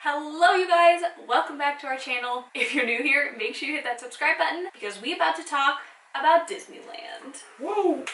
Hello you guys, welcome back to our channel. If you're new here, make sure you hit that subscribe button because we're about to talk about Disneyland. Whoa!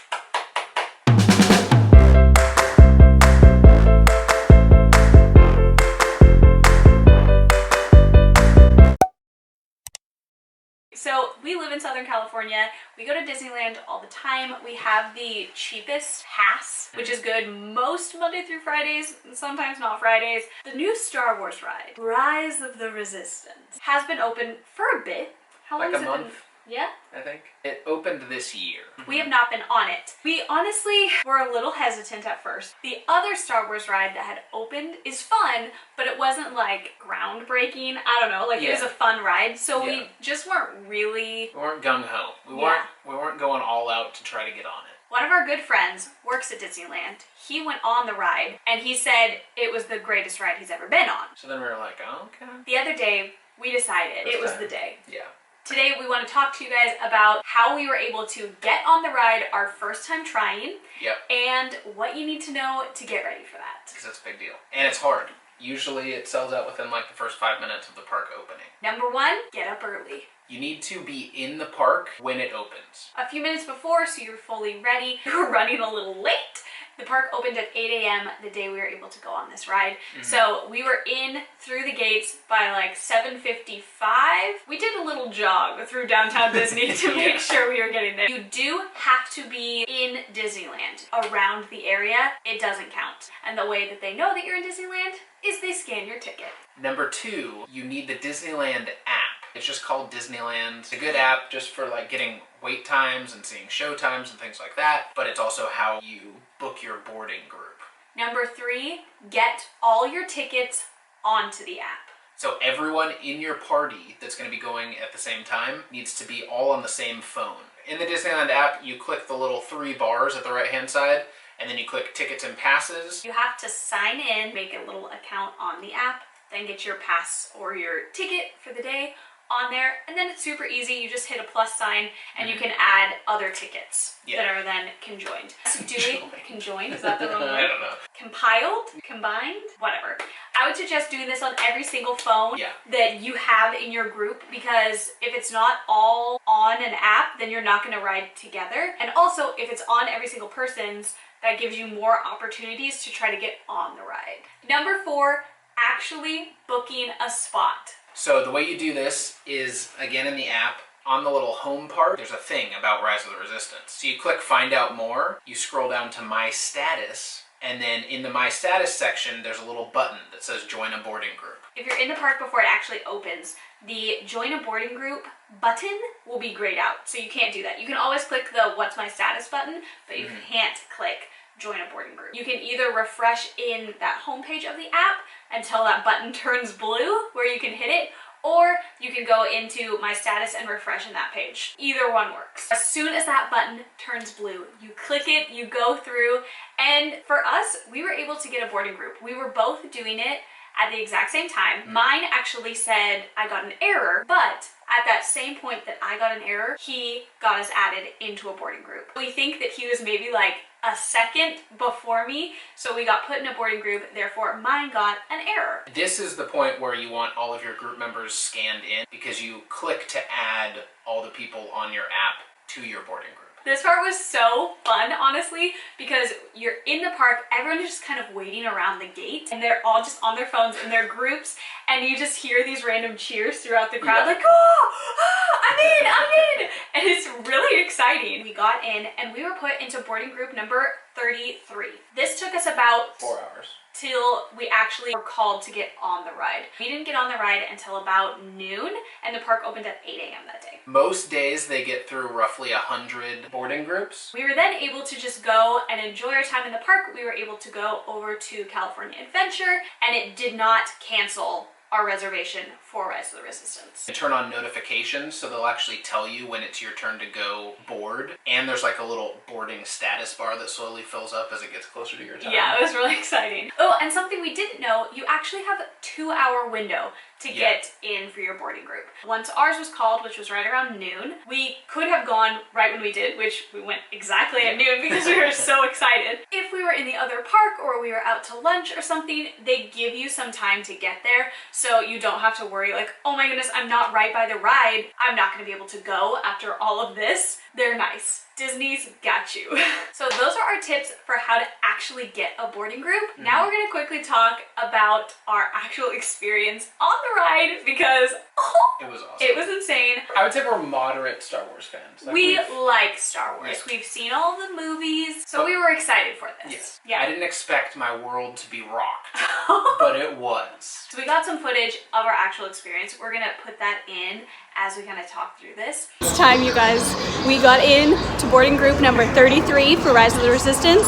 So we live in Southern California. We go to Disneyland all the time. We have the cheapest pass, which is good most Monday through Fridays, and sometimes not Fridays. The new Star Wars ride, Rise of the Resistance, has been open for a bit. How long Like has a it month? been? Yeah? I think. It opened this year. We have not been on it. We honestly were a little hesitant at first. The other Star Wars ride that had opened is fun, but it wasn't like groundbreaking. I don't know, like it was a fun ride. So we just weren't really... We weren't gung-ho. We weren't going all out to try to get on it. One of our good friends works at Disneyland. He went on the ride and he said it was the greatest ride he's ever been on. So then we were like, oh, okay. The other day, we decided it was the day. Yeah. Today we want to talk to you guys about how we were able to get on the ride our first time trying. Yep. And what you need to know to get ready for that. Because it's a big deal. And it's hard. Usually it sells out within like the first 5 minutes of the park opening. Number one, get up early. You need to be in the park when it opens. A few minutes before, so you're fully ready. We were running a little late. The park opened at 8 a.m. the day we were able to go on this ride. So we were in through the gates by like 7:55. We did a little jog through downtown Disney to make sure we were getting there. You do have to be in Disneyland. Around the area, it doesn't count. And the way that they know that you're in Disneyland is they scan your ticket. Number two, you need the Disneyland app. It's just called Disneyland. It's a good app just for like getting wait times and seeing show times and things like that, but it's also how you book your boarding group. Number three, get all your tickets onto the app. So everyone in your party that's going to be going at the same time needs to be all on the same phone. In the Disneyland app, you click the little 3 bars at the right-hand side, and then you click tickets and passes. You have to sign in, make a little account on the app, then get your pass or your ticket for the day on there, and then it's super easy. You just hit a plus sign and you can add other tickets that are then conjoined. So conjoined, is that the wrong word? I don't know. Compiled? Combined? Whatever. I would suggest doing this on every single phone that you have in your group, because if it's not all on an app, then you're not going to ride together. And also, if it's on every single person's, that gives you more opportunities to try to get on the ride. Number 4, actually booking a spot. So the way you do this is, again in the app, on the little home part, there's a thing about Rise of the Resistance. So you click Find Out More, you scroll down to My Status, and then in the My Status section, there's a little button that says Join a Boarding Group. If you're in the park before it actually opens, the Join a Boarding Group button will be grayed out. So you can't do that. You can always click the What's My Status button, but you can't click Join a Boarding Group. You can either refresh in that homepage of the app until that button turns blue where you can hit it, or you can go into My Status and refresh in that page. Either one works. As soon as that button turns blue, you click it, you go through, and for us, we were able to get a boarding group. We were both doing it at the exact same time. Mine actually said I got an error, but at that same point that I got an error, he got us added into a boarding group. We think that he was maybe like a second before me, so we got put in a boarding group, therefore mine got an error. This is the point where you want all of your group members scanned in, because you click to add all the people on your app to your boarding group. This part was so fun, honestly, because you're in the park, everyone is just kind of waiting around the gate, and they're all just on their phones in their groups, and you just hear these random cheers throughout the crowd, like, oh, I'm in, and it's really exciting. We got in, and we were put into boarding group number 33. This took us about 4 hours. Till we actually were called to get on the ride. We didn't get on the ride until about noon, and the park opened at 8 a.m. that day. Most days they get through roughly 100 boarding groups. We were then able to just go and enjoy our time in the park. We were able to go over to California Adventure, and it did not cancel our reservation for Rise of the Resistance. You turn on notifications, so they'll actually tell you when it's your turn to go board. And there's like a little boarding status bar that slowly fills up as it gets closer to your time. Yeah, it was really exciting. Oh, and something we didn't know, you actually have a 2-hour window to get in for your boarding group. Once ours was called, which was right around noon, we could have gone right when we did, which we went exactly at noon because we were so excited. If we were in the other park or we were out to lunch or something, they give you some time to get there, so you don't have to worry like, oh my goodness, I'm not right by the ride, I'm not going to be able to go after all of this. They're nice. Disney's got you. So those are our tips for how to actually get a boarding group. Now we're gonna quickly talk about our actual experience on the ride because it was awesome. It was insane. I would say we're moderate Star Wars fans. Like we like Star Wars. Yeah. We've seen all the movies, so we were excited for this. Yes. Yeah. I didn't expect my world to be rocked, but it was. So we got some footage of our actual experience. We're gonna put that in as we kind of talk through this. It's time, you guys. We got in to boarding group number 33 for Rise of the Resistance.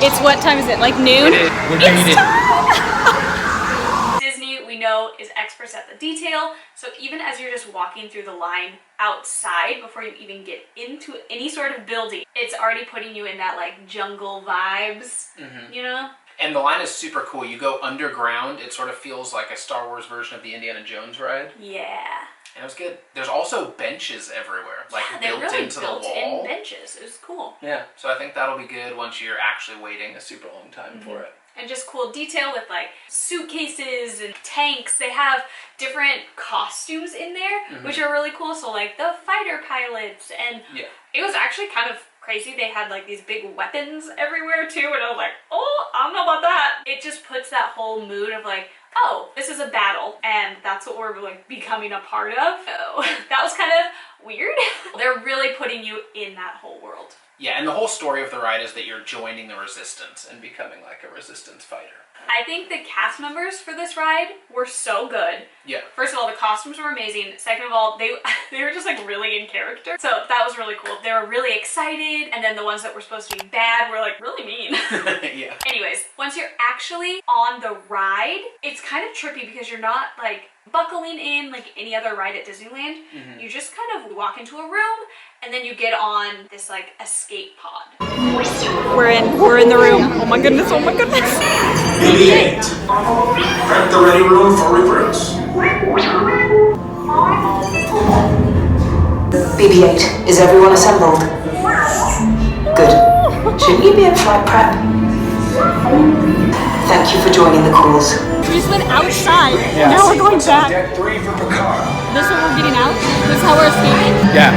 It's what time is it? Like noon? It's time! Disney, we know, is experts at the detail. So even as you're just walking through the line outside before you even get into any sort of building, it's already putting you in that like jungle vibes, you know? And the line is super cool. You go underground. It sort of feels like a Star Wars version of the Indiana Jones ride. Yeah. And it was good. There's also benches everywhere, like built really into built the wall. in benches. It was cool. Yeah, so I think that'll be good once you're actually waiting a super long time for it. And just cool detail with like suitcases and tanks. They have different costumes in there, which are really cool. So like the fighter pilots, and it was actually kind of crazy. They had like these big weapons everywhere too, and I was like, oh, I don't know about that. It just puts that whole mood of like, oh, this is a battle, and that's what we're like becoming a part of. So that was kind of weird. They're really putting you in that whole world. Yeah, and the whole story of the ride is that you're joining the Resistance and becoming like a Resistance fighter. I think the cast members for this ride were so good. Yeah. First of all, the costumes were amazing. Second of all, they were just like really in character. So that was really cool. They were really excited, and then the ones that were supposed to be bad were like really mean. Yeah. Anyways, once you're actually on the ride, it's kind of trippy because you're not like buckling in like any other ride at Disneyland. You just kind of walk into a room and then you get on this like escape pod. We're in the room. Oh my goodness, oh my goodness. BB-8. Prep the ready room for recruits. BB-8, is everyone assembled? Good. Shouldn't you be at flight prep? Thank you for joining the calls. We just went outside. Now we're going back. Deck 3 for Picard. This is what we're getting out? This is how we're escaping? Yeah.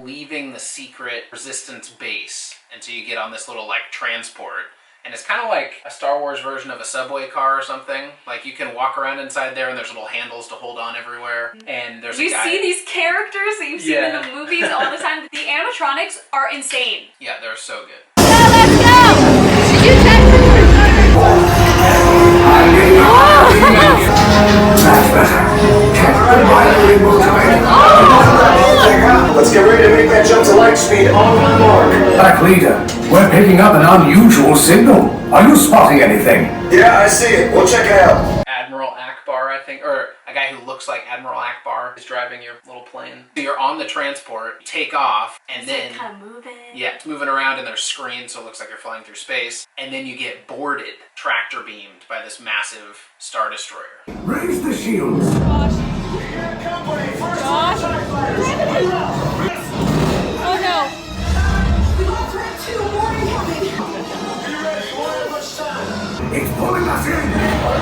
Leaving the secret Resistance base, and so you get on this little like transport. And it's kind of like a Star Wars version of a subway car or something. Like you can walk around inside there and there's little handles to hold on everywhere. And there's You see these characters that you've seen in the movies all the time. The animatronics are insane. Yeah, they're so good. Let's Let's get ready to make that jump to light speed on the mark. Back leader, we're picking up an unusual signal. Are you spotting anything? Yeah, I see it. We'll check it out. Admiral Akbar, I think, or a guy who looks like Admiral Akbar is driving your little plane. So you're on the transport, you take off, and It's then like kind of moving. yeah, it's moving around and there's screens, so it looks like you're flying through space. And then you get boarded, tractor beamed by this massive Star Destroyer. Raise the shields. Oh no. It's pulling us in.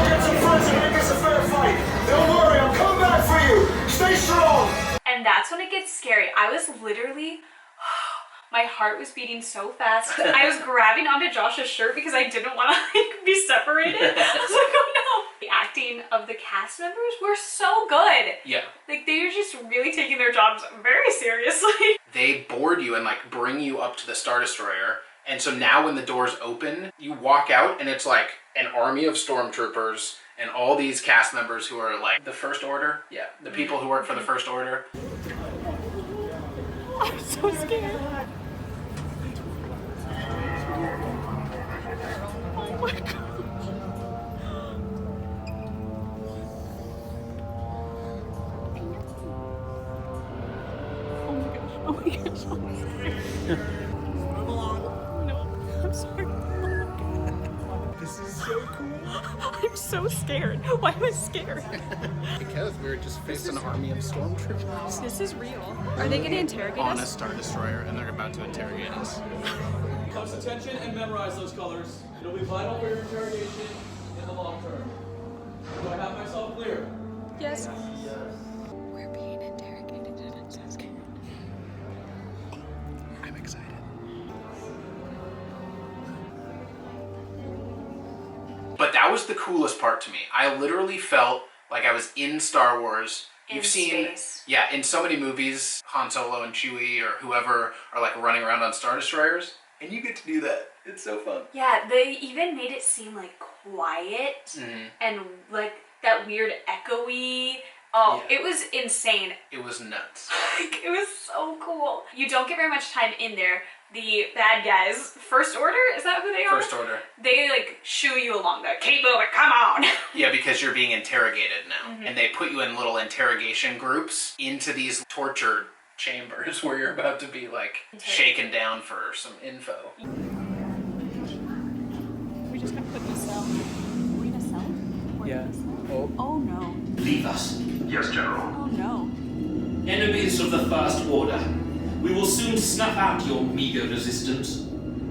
Get some friends and make us a fair fight. Don't worry, I'm coming back for you. Stay strong. And that's when it gets scary. I was literally, my heart was beating so fast. I was grabbing onto Josh's shirt because I didn't want to like be separated. I was like, oh no. The acting of the cast members were so good. Yeah. Like they were just really taking their jobs very seriously. They board you and like bring you up to the Star Destroyer. And so now when the doors open, you walk out and it's like an army of stormtroopers and all these cast members who are like the First Order. Yeah, the people who work for the First Order. I'm so scared. Oh my god. Oh my gosh, I'm scared. No, I'm sorry. This is so cool. I'm so scared. Why am I scared? Because we were just faced an army of stormtroopers This is real. Are they gonna interrogate on a us? Star Destroyer, and they're about to interrogate us. Close attention and memorize those colors. It'll be vital for your interrogation in the long term. Do I have myself clear? Yes. We're being interrogated and I'm so scared. I'm excited. But that was the coolest part to me. I literally felt like I was in Star Wars. In You've seen, space. yeah, in so many movies, Han Solo and Chewie or whoever are like running around on Star Destroyers, and you get to do that. It's so fun. Yeah, they even made it seem like quiet and like that weird echoey. Oh, Yeah. it was insane. It was nuts. Like, it was so cool. You don't get very much time in there. The bad guys, First Order, is that who they are? First Order. They like shoo you along. Like, keep moving, come on. Yeah, because you're being interrogated now. And they put you in little interrogation groups into these torture chambers where you're about to be like shaken down for some info. We just got put in a cell. We're in a cell? Yeah. Oh no. Leave us. Yes, General. Oh no. Enemies of the First Order. We will soon snuff out your meager resistance.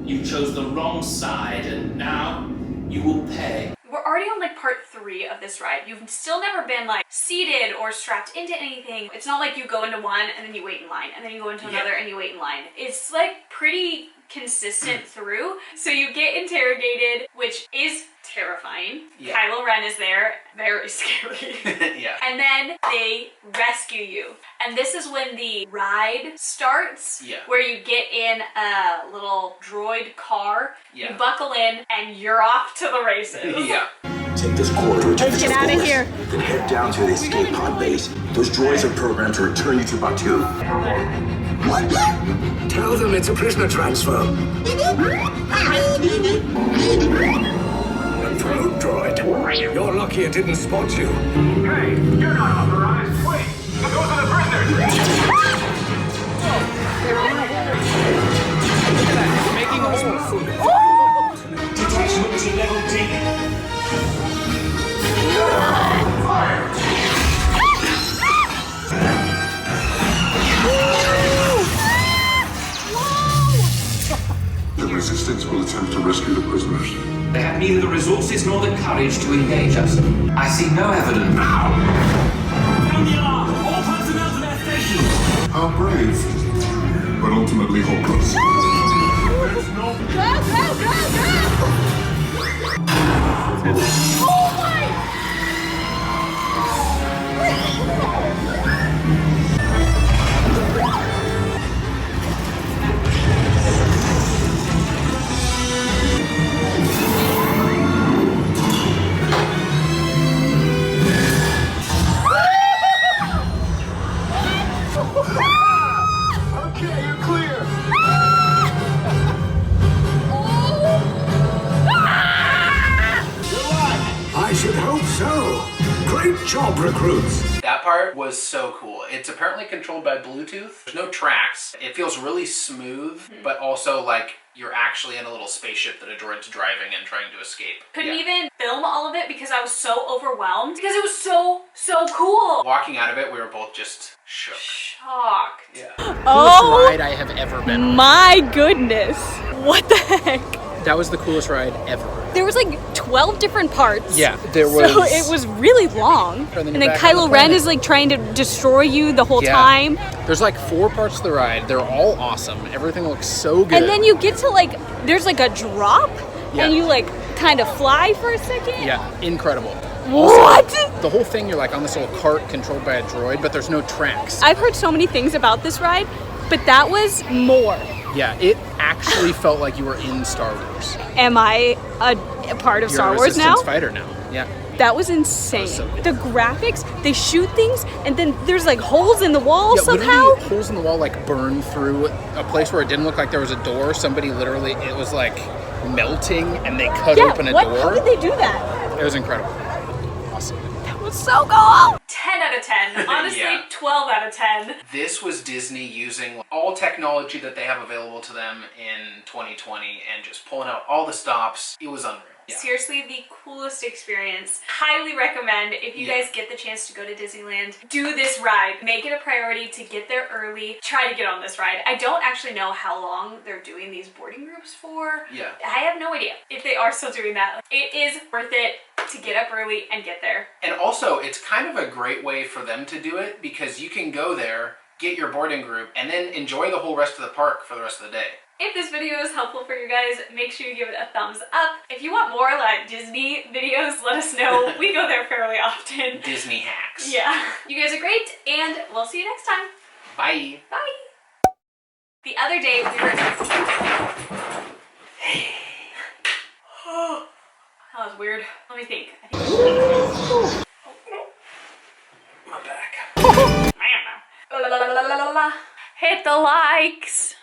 You chose the wrong side, and now you will pay. We're already on like part 3 of this ride. You've still never been like seated or strapped into anything. It's not like you go into one and then you wait in line and then you go into another and you wait in line. It's like pretty consistent through. So you get interrogated, which is terrifying. Yeah. Kylo Ren is there, very scary. Yeah. And then they rescue you. And this is when the ride starts, Yeah. where you get in a little droid car, Yeah. you buckle in, and you're off to the races. Yeah. Take this corridor to Let's get out of here. Then head down to the escape pod base. Those droids are programmed to return you to Batuu. What? Tell them it's a prisoner transfer. Control droid. You're lucky it didn't spot you. Hey, you're not authorized. Wait, those are the prisoners. Making holes. Detachment to level D. The resistance will attempt to rescue the prisoners. They have neither the resources nor the courage to engage us. I see no evidence. Sound the alarm! All personnel to their stations! How brave, but ultimately hopeless. Go, go, go, go! Oh my! Okay, you're clear. I should hope so. Great job, recruits. That part was so cool. It's apparently controlled by Bluetooth. There's no tracks. It feels really smooth, but also like you're actually in a little spaceship that a droid's driving and trying to escape. Couldn't Yeah. even film all of it because I was so overwhelmed because it was so cool. Walking out of it, we were both just shook. Shocked. Yeah. Oh Ride I have ever been on. my goodness. What the heck? That was the coolest ride ever. There was like 12 different parts. Yeah, there was. So it was really long. And then And you're then back on the Kylo Ren planet. is like trying to destroy you the whole time. There's like 4 parts of the ride. They're all awesome. Everything looks so good. And then you get to like, there's like a drop Yeah. and you like kind of fly for a second. Yeah, incredible. What? The whole thing, you're like on this little cart controlled by a droid, but there's no tracks. I've heard so many things about this ride, but that was more. Yeah, it actually felt like you were in Star Wars. Am I a part of You're Star a Wars Resistance now? fighter now. Yeah. That was insane. so good. The graphics, they shoot things and then there's like holes in the wall Yeah, somehow. literally holes in the wall like burned through a place where it didn't look like there was a door. Somebody literally, it was like melting and they cut open a How door. did they do that? It was incredible. Awesome. That was so cool. 10 out of 10. Honestly, Yeah. 12 out of 10. This was Disney using all technology that they have available to them in 2020 and just pulling out all the stops. It was unreal. Yeah. Seriously, the coolest experience. Highly recommend if you guys get the chance to go to Disneyland, do this ride. Make it a priority to get there early. Try to get on this ride. I don't actually know how long they're doing these boarding groups for. Yeah. I have no idea if they are still doing that. It is worth it to get up early and get there. And also, it's kind of a great way for them to do it because you can go there, get your boarding group, and then enjoy the whole rest of the park for the rest of the day. If this video is helpful for you guys, make sure you give it a thumbs up. If you want more like Disney videos, let us know. We go there fairly often. Disney hacks. Yeah. You guys are great, and we'll see you next time. Bye. Bye. The other day we were... That was weird. Let me think. My back. Hit the likes.